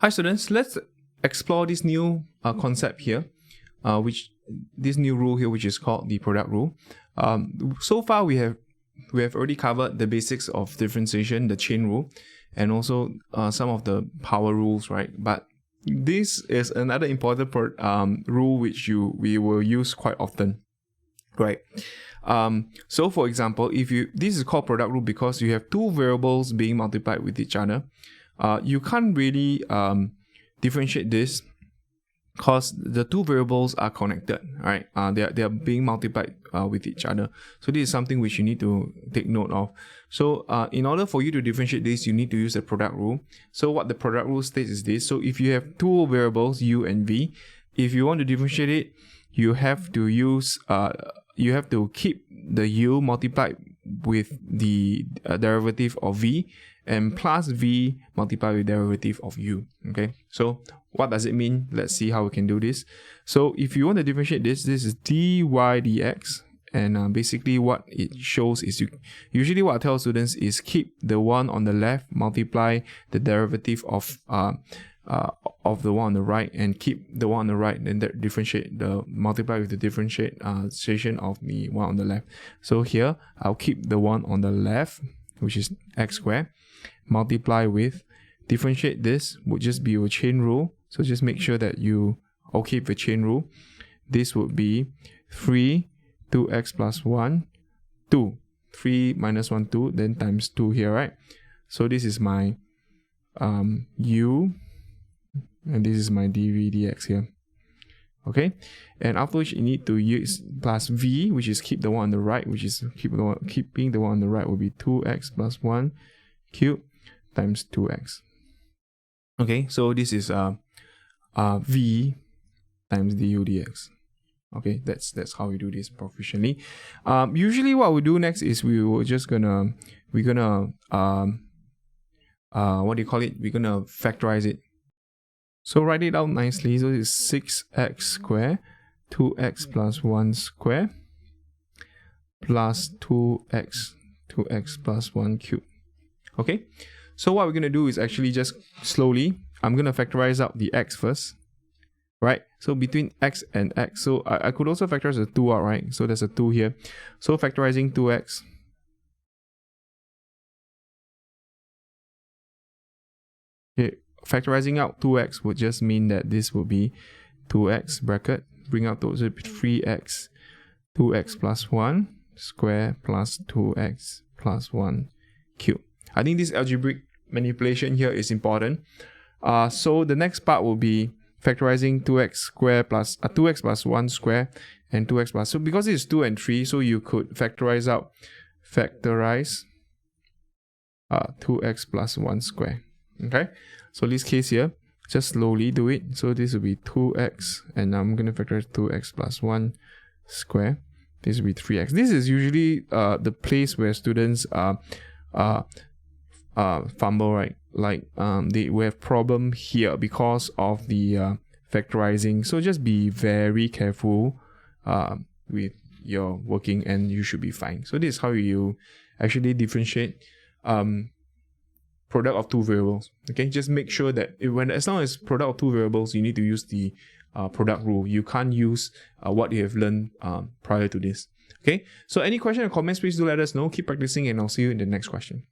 Hi students, let's explore this new concept here, this new rule here, which is called the product rule. So far we have already covered the basics of differentiation, the chain rule, and also some of the power rules, right? But this is another important rule which we will use quite often, right? So for example, this is called product rule because you have two variables being multiplied with each other. You can't really differentiate this because the two variables are connected, right? They are being multiplied with each other. So this is something which you need to take note of. So in order for you to differentiate this, you need to use the product rule. So what the product rule states is this. So if you have two variables, u and v, if you want to differentiate it, you have to use you have to keep the u multiplied with the derivative of v, and plus v multiplied with derivative of u. Okay, so what does it mean? Let's see how we can do this. So if you want to differentiate this is dy dx, and basically what it shows is usually what I tell students is keep the one on the left, multiply the derivative of the one on the right, and keep the one on the right, and differentiate the multiply with the differentiation of the one on the left. So here I'll keep the one on the left, which is x squared, multiply with, differentiate this would just be a chain rule. So just make sure that you all keep the chain rule. This would be 3 2x plus 1 2, 3 minus 1 2, then times 2 here, right? So this is my u, and this is my dv dx here. Okay, and after which you need to use plus v, which is keep the one on the right, which is keeping the one on the right will be 2x plus 1 cubed times 2x. Okay, so this is v times du dx. Okay, that's how we do this proficiently. Usually what we do next is we're gonna factorize it. So write it out nicely. So it's 6x squared, 2x plus 1 squared, plus 2x plus 1 cubed. Okay, so what we're going to do is actually just slowly, I'm going to factorize out the x first, right? So between x and x, so I could also factorize the 2 out, right? So there's a 2 here. So factorizing 2x. Okay, factorizing out 2x would just mean that this would be 2x bracket, bring out those 3x, 2x plus 1 square plus 2x plus 1 cube. I think this algebraic manipulation here is important. So the next part will be factorizing 2x square plus 2x plus 1 square and 2x plus, so because it's 2 and 3, so you could factorize 2x plus 1 square. Okay, so this case here, just slowly do it. So this will be 2x, and I'm going to factorize 2x plus 1 square. This will be 3x. This is usually the place where students fumble, right? Like they will have problem here because of the factorizing. So just be very careful with your working, and you should be fine. So this is how you actually differentiate product of two variables. Okay, just make sure that as long as product of two variables, you need to use the product rule. You can't use what you have learned prior to this. Okay, so any question or comments, please do let us know. Keep practicing, and I'll see you in the next question.